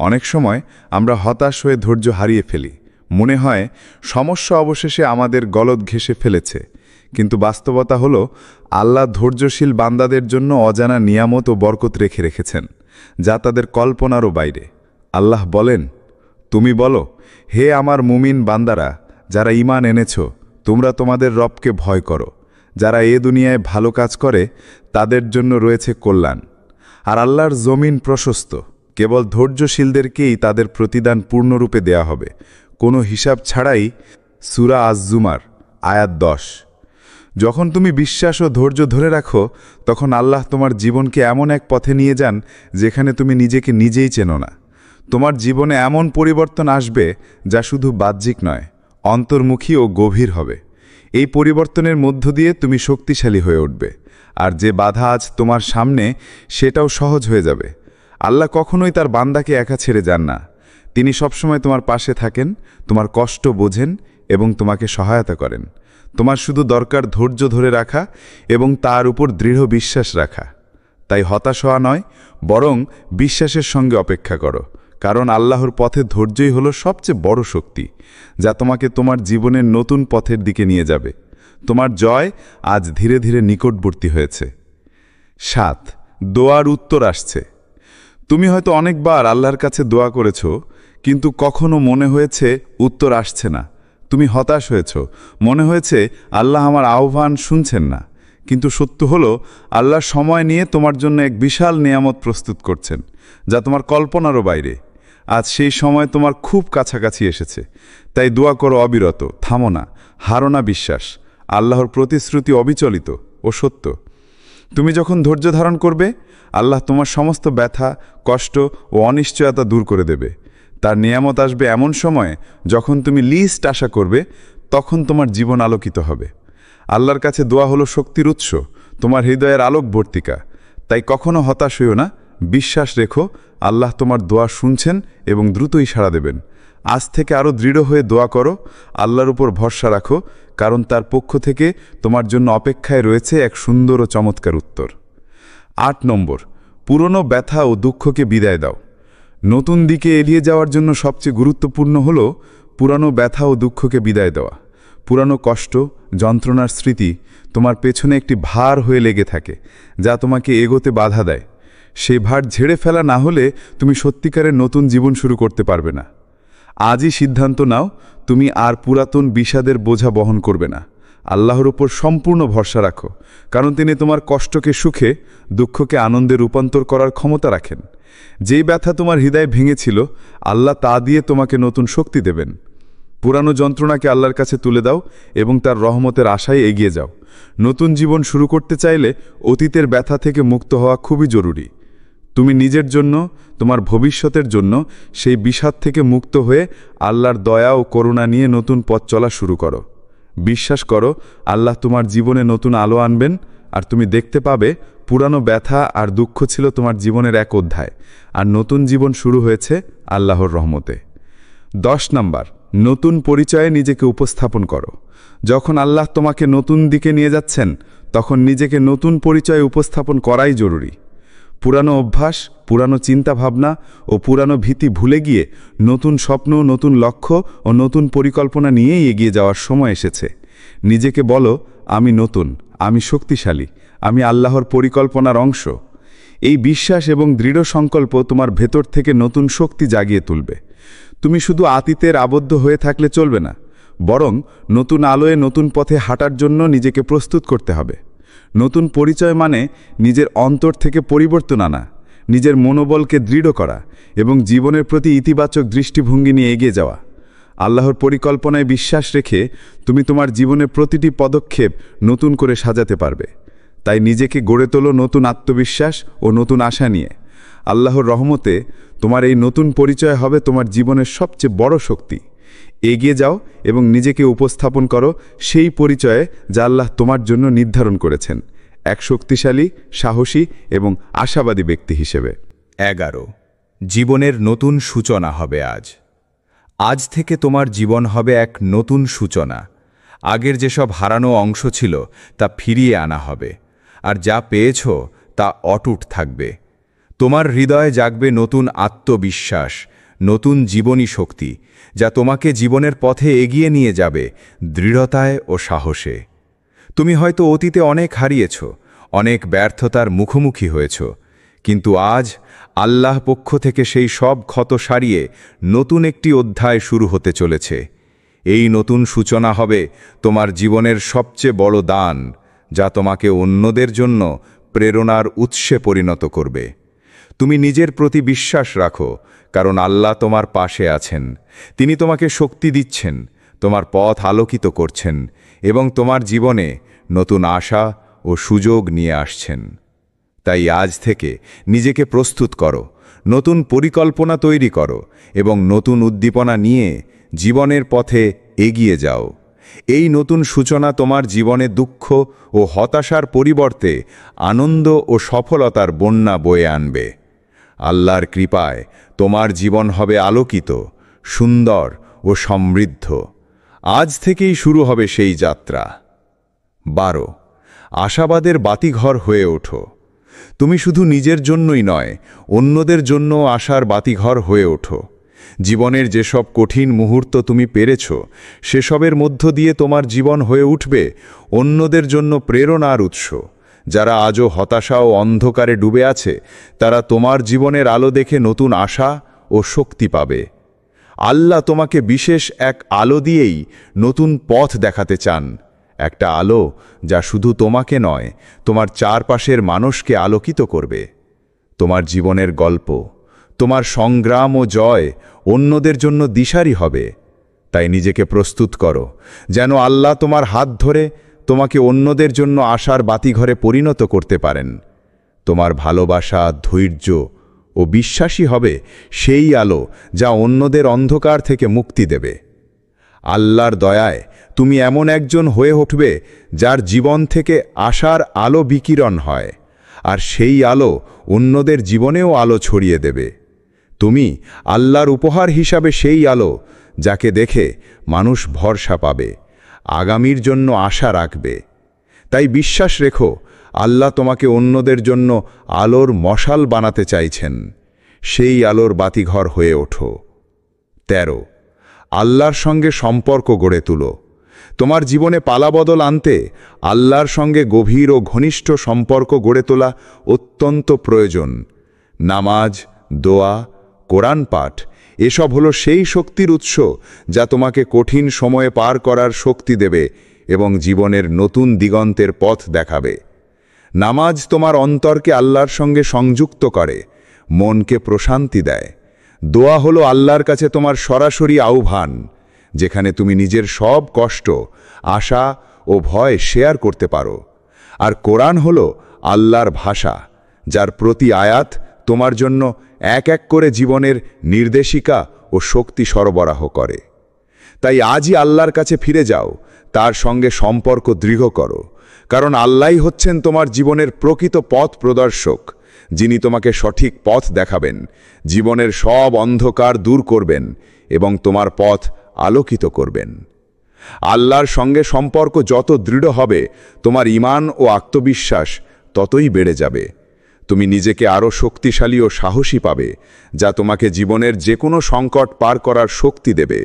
অনেক সময় আমরা হতাশ হয়ে ধৈর্য হারিয়ে ফেলি, মনে হয় সমস্যা অবশেষে আমাদের গলদ ঘেঁষে ফেলেছে। কিন্তু বাস্তবতা হল, আল্লাহ ধৈর্যশীল বান্দাদের জন্য অজানা নিয়ামত ও বরকত রেখে রেখেছেন, যা তাদের কল্পনারও বাইরে। আল্লাহ বলেন, তুমি বলো, হে আমার মুমিন বান্দারা, যারা ঈমান এনেছ, তোমরা তোমাদের রবকে ভয় করো। যারা এ দুনিয়ায় ভালো কাজ করে তাদের জন্য রয়েছে কল্যাণ। আর আল্লাহর জমিন প্রশস্ত, কেবল ধৈর্যশীলদেরকেই তাদের প্রতিদান পূর্ণরূপে দেয়া হবে, কোনো হিসাব ছাড়াই। সূরা আজ-জুমার আয়াত 10। যখন তুমি বিশ্বাস ও ধৈর্য ধরে রাখো, তখন আল্লাহ তোমার জীবনকে এমন এক পথে নিয়ে যান যেখানে তুমি নিজেকে নিজেই চেনো না। তোমার জীবনে এমন পরিবর্তন আসবে যা শুধু বাহ্যিক নয়, অন্তর্মুখী ও গভীর হবে। এই পরিবর্তনের মধ্য দিয়ে তুমি শক্তিশালী হয়ে উঠবে, আর যে বাধা আজ তোমার সামনে সেটাও সহজ হয়ে যাবে। আল্লাহ কখনোই তার বান্দাকে একা ছেড়ে যান না। তিনি সবসময় তোমার পাশে থাকেন, তোমার কষ্ট বোঝেন এবং তোমাকে সহায়তা করেন। তোমার শুধু দরকার ধৈর্য ধরে রাখা এবং তার উপর দৃঢ় বিশ্বাস রাখা। তাই হতাশ হওয়া নয়, বরং বিশ্বাসের সঙ্গে অপেক্ষা করো, কারণ আল্লাহর পথে ধৈর্যই হলো সবচেয়ে বড় শক্তি, যা তোমাকে তোমার জীবনের নতুন পথের দিকে নিয়ে যাবে। তোমার জয় আজ ধীরে ধীরে নিকটবর্তী হয়েছে। 7. দোয়ার উত্তর আসছে। তুমি হয়তো অনেকবার আল্লাহর কাছে দোয়া করেছ, কিন্তু কখনো মনে হয়েছে উত্তর আসছে না। তুমি হতাশ হয়েছ, মনে হয়েছে আল্লাহ আমার আহ্বান শুনছেন না। কিন্তু সত্য হলো, আল্লাহ সময় নিয়ে তোমার জন্য এক বিশাল নিয়ামত প্রস্তুত করছেন, যা তোমার কল্পনারও বাইরে। আজ সেই সময় তোমার খুব কাছাকাছি এসেছে। তাই দোয়া করো অবিরত, থামো না, হারো না বিশ্বাস। আল্লাহর প্রতিশ্রুতি অবিচলিত ও সত্য। তুমি যখন ধৈর্য ধারণ করবে, আল্লাহ তোমার সমস্ত ব্যথা, কষ্ট ও অনিশ্চয়তা দূর করে দেবে। তার নিয়ামত আসবে এমন সময়ে যখন তুমি লিস্ট আশা করবে, তখন তোমার জীবন আলোকিত হবে। আল্লাহর কাছে দোয়া হলো শক্তির উৎস, তোমার হৃদয়ের আলোকবর্তিকা। তাই কখনো হতাশ হইও না, বিশ্বাস রেখো, আল্লাহ তোমার দোয়া শুনছেন এবং দ্রুতই সাড়া দেবেন। আজ থেকে আরও দৃঢ় হয়ে দোয়া করো, আল্লাহর উপর ভরসা রাখো, কারণ তার পক্ষ থেকে তোমার জন্য অপেক্ষায় রয়েছে এক সুন্দর ও চমৎকার উত্তর। 8 নম্বর, পুরনো ব্যথা ও দুঃখকে বিদায় দাও। নতুন দিকে এগিয়ে যাওয়ার জন্য সবচেয়ে গুরুত্বপূর্ণ হল পুরানো ব্যথা ও দুঃখকে বিদায় দেওয়া। পুরানো কষ্ট, যন্ত্রণার স্মৃতি তোমার পেছনে একটি ভার হয়ে লেগে থাকে, যা তোমাকে এগোতে বাধা দেয়। সেই ভার ঝেড়ে ফেলা না হলে তুমি সত্যিকারের নতুন জীবন শুরু করতে পারবে না। আজই সিদ্ধান্ত নাও, তুমি আর পুরাতন বিষাদের বোঝা বহন করবে না। আল্লাহর উপর সম্পূর্ণ ভরসা রাখো, কারণ তিনি তোমার কষ্টকে সুখে, দুঃখকে আনন্দে রূপান্তর করার ক্ষমতা রাখেন। যেই ব্যথা তোমার হৃদয় ভেঙেছিল, আল্লাহ তা দিয়ে তোমাকে নতুন শক্তি দেবেন। পুরানো যন্ত্রণাকে আল্লাহর কাছে তুলে দাও এবং তার রহমতের আশায় এগিয়ে যাও। নতুন জীবন শুরু করতে চাইলে অতীতের ব্যথা থেকে মুক্ত হওয়া খুবই জরুরি। তুমি নিজের জন্য, তোমার ভবিষ্যতের জন্য সেই বিষাদ থেকে মুক্ত হয়ে আল্লাহর দয়া ও করুণা নিয়ে নতুন পথ চলা শুরু করো। বিশ্বাস করো, আল্লাহ তোমার জীবনে নতুন আলো আনবেন, আর তুমি দেখতে পাবে পুরানো ব্যথা আর দুঃখ ছিল তোমার জীবনের এক অধ্যায়, আর নতুন জীবন শুরু হয়েছে আল্লাহর রহমতে। 10 নম্বর, নতুন পরিচয়ে নিজেকে উপস্থাপন করো। যখন আল্লাহ তোমাকে নতুন দিকে নিয়ে যাচ্ছেন, তখন নিজেকে নতুন পরিচয়ে উপস্থাপন করাই জরুরি। পুরানো অভ্যাস, পুরানো চিন্তাভাবনা ও পুরানো ভীতি ভুলে গিয়ে নতুন স্বপ্ন, নতুন লক্ষ্য ও নতুন পরিকল্পনা নিয়েই এগিয়ে যাওয়ার সময় এসেছে। নিজেকে বলো, আমি নতুন, আমি শক্তিশালী, আমি আল্লাহর পরিকল্পনার অংশ। এই বিশ্বাস এবং দৃঢ় সংকল্প তোমার ভেতর থেকে নতুন শক্তি জাগিয়ে তুলবে। তুমি শুধু অতীতের আবদ্ধ হয়ে থাকলে চলবে না, বরং নতুন আলোয় নতুন পথে হাঁটার জন্য নিজেকে প্রস্তুত করতে হবে। নতুন পরিচয় মানে নিজের অন্তর থেকে পরিবর্তন আনা, নিজের মনোবলকে দৃঢ় করা এবং জীবনের প্রতি ইতিবাচক দৃষ্টিভঙ্গি নিয়ে এগিয়ে যাওয়া। আল্লাহর পরিকল্পনায় বিশ্বাস রেখে তুমি তোমার জীবনের প্রতিটি পদক্ষেপ নতুন করে সাজাতে পারবে। তাই নিজেকে গড়ে তোলো নতুন আত্মবিশ্বাস ও নতুন আশা নিয়ে। আল্লাহর রহমতে তোমার এই নতুন পরিচয় হবে তোমার জীবনের সবচেয়ে বড় শক্তি। এগিয়ে যাও এবং নিজেকে উপস্থাপন করো সেই পরিচয়ে যা আল্লাহ তোমার জন্য নির্ধারণ করেছেন, এক শক্তিশালী, সাহসী এবং আশাবাদী ব্যক্তি হিসেবে। 11 জীবনের নতুন সূচনা হবে আজ। আজ থেকে তোমার জীবন হবে এক নতুন সূচনা। আগের যেসব হারানো অংশ ছিল তা ফিরিয়ে আনা হবে, আর যা পেয়েছ তা অটুট থাকবে। তোমার হৃদয়ে জাগবে নতুন আত্মবিশ্বাস, নতুন জীবনী শক্তি, যা তোমাকে জীবনের পথে এগিয়ে নিয়ে যাবে দৃঢ়তায় ও সাহসে। তুমি হয়তো অতীতে অনেক হারিয়েছ, অনেক ব্যর্থতার মুখোমুখি হয়েছ, কিন্তু আজ আল্লাহ পক্ষ থেকে সেই সব ক্ষত সারিয়ে নতুন একটি অধ্যায় শুরু হতে চলেছে। এই নতুন সূচনা হবে তোমার জীবনের সবচেয়ে বড় দান, যা তোমাকে অন্যদের জন্য প্রেরণার উৎসে পরিণত করবে। তুমি নিজের প্রতি বিশ্বাস রাখো, কারণ আল্লাহ তোমার পাশে আছেন। তিনি তোমাকে শক্তি দিচ্ছেন, তোমার পথ আলোকিত করছেন এবং তোমার জীবনে নতুন আশা ও সুযোগ নিয়ে আসছেন। তাই আজ থেকে নিজেকে প্রস্তুত করো, নতুন পরিকল্পনা তৈরি করো এবং নতুন উদ্দীপনা নিয়ে জীবনের পথে এগিয়ে যাও। এই নতুন সূচনা তোমার জীবনে দুঃখ ও হতাশার পরিবর্তে আনন্দ ও সফলতার বন্যা বয়ে আনবে। আল্লাহর কৃপায় তোমার জীবন হবে আলোকিত, সুন্দর ও সমৃদ্ধ। আজ থেকেই শুরু হবে সেই যাত্রা। 12 আশাবাদের বাতিঘর হয়ে ওঠো। তুমি শুধু নিজের জন্যই নয়, অন্যদের জন্য আশার বাতিঘর হয়ে ওঠো। জীবনের যেসব কঠিন মুহূর্ত তুমি পেরেছ সেসবের মধ্য দিয়ে তোমার জীবন হয়ে উঠবে অন্যদের জন্য প্রেরণার উৎস। যারা আজও হতাশা ও অন্ধকারে ডুবে আছে তারা তোমার জীবনের আলো দেখে নতুন আশা ও শক্তি পাবে। আল্লাহ তোমাকে বিশেষ এক আলো দিয়েই নতুন পথ দেখাতে চান, একটা আলো যা শুধু তোমাকে নয় তোমার চারপাশের মানুষকে আলোকিত করবে। তোমার জীবনের গল্প, তোমার সংগ্রাম ও জয় অন্যদের জন্য দিশারি হবে। তাই নিজেকে প্রস্তুত করো যেন আল্লাহ তোমার হাত ধরে তোমাকে অন্যদের জন্য আশার বাতিঘরে পরিণত করতে পারেন। তোমার ভালোবাসা, ধৈর্য ও বিশ্বাসী হবে সেই আলো যা অন্যদের অন্ধকার থেকে মুক্তি দেবে। আল্লাহর দয়ায় তুমি এমন একজন হয়ে উঠবে যার জীবন থেকে আশার আলো বিকিরণ হয়, আর সেই আলো অন্যদের জীবনেও আলো ছড়িয়ে দেবে। তুমি আল্লাহর উপহার হিসাবে সেই আলো যাকে দেখে মানুষ ভরসা পাবে, আগামীর জন্য আশা রাখবে। তাই বিশ্বাস রেখো, আল্লাহ তোমাকে অন্যদের জন্য আলোর মশাল বানাতে চাইছেন। সেই আলোর বাতিঘর হয়ে ওঠো। 13 আল্লাহর সঙ্গে সম্পর্ক গড়ে তুলো। তোমার জীবনে পালাবদল আনতে আল্লাহর সঙ্গে গভীর ও ঘনিষ্ঠ সম্পর্ক গড়ে তোলা অত্যন্ত প্রয়োজন। নামাজ, দোয়া, কোরআন পাঠ এসব হলো সেই শক্তির উৎস যা তোমাকে কঠিন সময়ে পার করার শক্তি দেবে এবং জীবনের নতুন দিগন্তের পথ দেখাবে। নামাজ তোমার অন্তরকে আল্লাহর সঙ্গে সংযুক্ত করে, মনকে প্রশান্তি দেয়। দোয়া হলো আল্লাহর কাছে তোমার সরাসরি আহ্বান, যেখানে তুমি নিজের সব কষ্ট, আশা ও ভয় শেয়ার করতে পারো। আর কোরআন হলো আল্লাহর ভাষা, যার প্রতি আয়াত তোমার জন্য এক এক করে জীবনের নির্দেশিকা ও শক্তি সরবরাহ করে। তাই আজই আল্লাহর কাছে ফিরে যাও, তার সঙ্গে সম্পর্ক দৃঢ় করো, কারণ আল্লাহই হচ্ছেন তোমার জীবনের প্রকৃত পথ প্রদর্শক, যিনি তোমাকে সঠিক পথ দেখাবেন, জীবনের সব অন্ধকার দূর করবেন এবং তোমার পথ আলোকিত করবেন। আল্লাহর সঙ্গে সম্পর্ক যত দৃঢ় হবে, তোমার ঈমান ও আত্মবিশ্বাস ততই বেড়ে যাবে। তুমি নিজেকে আরও শক্তিশালী ও সাহসী পাবে, যা তোমাকে জীবনের যে কোনো সংকট পার করার শক্তি দেবে।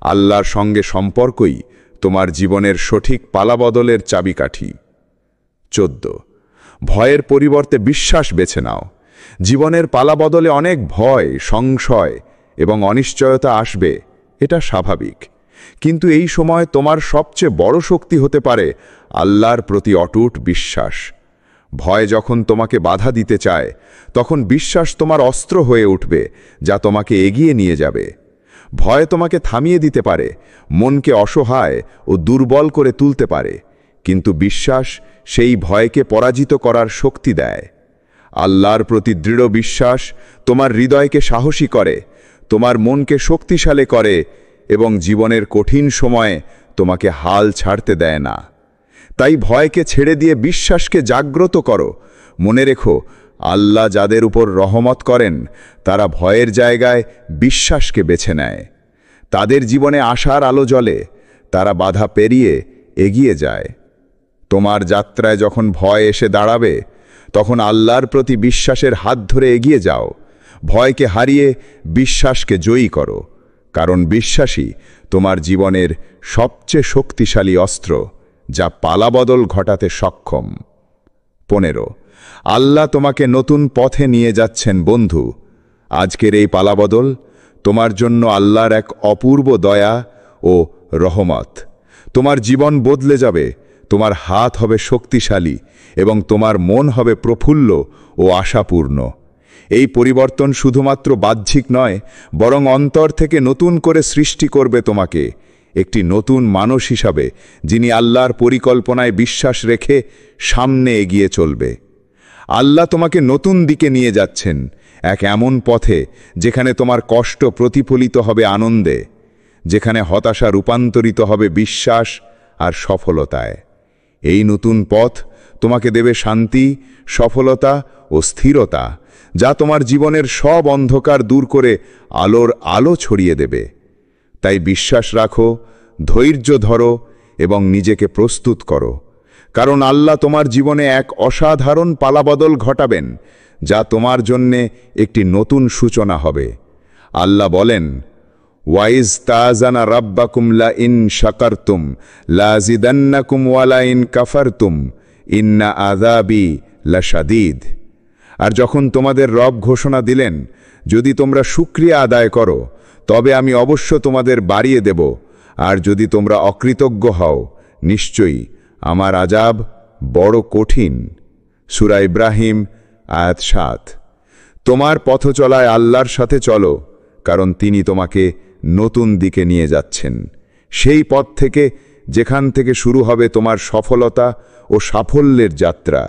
আল্লাহর সঙ্গে সম্পর্কই তোমার জীবনের সঠিক পালাবদলের চাবিকাঠি। 14 ভয়ের পরিবর্তে বিশ্বাস বেছে নাও। জীবনের পালাবদলে অনেক ভয়, সংশয় এবং অনিশ্চয়তা আসবে, এটা স্বাভাবিক। কিন্তু এই সময় তোমার সবচেয়ে বড় শক্তি হতে পারে আল্লাহর প্রতি অটুট বিশ্বাস। ভয় যখন তোমাকে বাধা দিতে চায়, তখন বিশ্বাস তোমার অস্ত্র হয়ে উঠবে, যা তোমাকে এগিয়ে নিয়ে যাবে। ভয় তোমাকে থামিয়ে দিতে পারে, মনকে অসহায় ও দুর্বল করে তুলতে পারে, কিন্তু বিশ্বাস সেই ভয়কে পরাজিত করার শক্তি দেয়। আল্লাহর প্রতি দৃঢ় বিশ্বাস তোমার হৃদয়কে সাহসী করে, তোমার মনকে শক্তিশালী করে এবং জীবনের কঠিন সময়ে তোমাকে হাল ছাড়তে দেয় না। তাই ভয়কে ছেড়ে দিয়ে বিশ্বাসকে জাগ্রত করো। মনে রেখো, আল্লাহ যাদের উপর রহমত করেন তারা ভয়ের জায়গায় বিশ্বাসকে বেছে নেয়। তাদের জীবনে আশার আলো জ্বলে, তারা বাধা পেরিয়ে এগিয়ে যায়। তোমার যাত্রায় যখন ভয় এসে দাঁড়াবে, তখন আল্লাহর প্রতি বিশ্বাসের হাত ধরে এগিয়ে যাও। ভয়কে হারিয়ে বিশ্বাসকে জয়ী করো, কারণ বিশ্বাসই তোমার জীবনের সবচেয়ে শক্তিশালী অস্ত্র, যা পালাবদল ঘটাতে সক্ষম। 15 আল্লাহ তোমাকে নতুন পথে নিয়ে যাচ্ছেন বন্ধু। আজকের এই পালাবদল তোমার জন্য আল্লাহর এক অপূর্ব দয়া ও রহমত। তোমার জীবন বদলে যাবে, তোমার হাত হবে শক্তিশালী এবং তোমার মন হবে প্রফুল্ল ও আশাপূর্ণ। এই পরিবর্তন শুধুমাত্র বাহ্যিক নয়, বরং অন্তর থেকে নতুন করে সৃষ্টি করবে তোমাকে একটি নতুন মানুষ হিসাবে, যিনি আল্লাহর পরিকল্পনায় বিশ্বাস রেখে সামনে এগিয়ে চলবে। আল্লাহ তোমাকে নতুন দিকে নিয়ে যাচ্ছেন, এক এমন পথে যেখানে তোমার কষ্ট প্রতিফলিত হবে আনন্দে, যেখানে হতাশা রূপান্তরিত হবে বিশ্বাস আর সফলতায়। এই নতুন পথ তোমাকে দেবে শান্তি, সফলতা ও স্থিরতা, যা তোমার জীবনের সব অন্ধকার দূর করে আলোর আলো ছড়িয়ে দেবে। তাই বিশ্বাস রাখো, ধৈর্য ধরো এবং নিজেকে প্রস্তুত করো, কারণ আল্লাহ তোমার জীবনে এক অসাধারণ পালাবদল ঘটাবেন, যা তোমার জন্যে একটি নতুন সূচনা হবে। আল্লাহ বলেন, ওয়াইজ তাজানা রাব্বাকুম লা ইন শাকারতুম লাজিদান্নাকুম ওয়ালা ইন কাফারতুম ইন্না আযাবি লাশাদীদ। আর যখন তোমাদের রব ঘোষণা দিলেন, যদি তোমরা শুকরিয়া আদায় করো তবে আমি অবশ্য তোমাদের বাড়িয়ে দেব, আর যদি তোমরা অকৃতজ্ঞ হও নিশ্চয়ই আমার আযাব বড় কঠিন। সূরা ইব্রাহিম আয়াত ৭। তোমার পথ চলায় আল্লাহর সাথে চলো, কারণ তিনি তোমাকে নতুন দিকে নিয়ে যাচ্ছেন, সেই পথ থেকে যেখান থেকে শুরু হবে তোমার সফলতা ও সাফল্যের যাত্রা।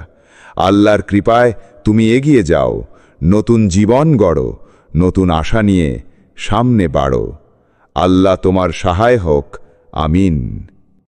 আল্লাহর কৃপায় তুমি এগিয়ে যাও, নতুন জীবন গড়ো, নতুন আশা নিয়ে সামনে বাড়ো। আল্লাহ তোমার সহায় হোক। আমিন।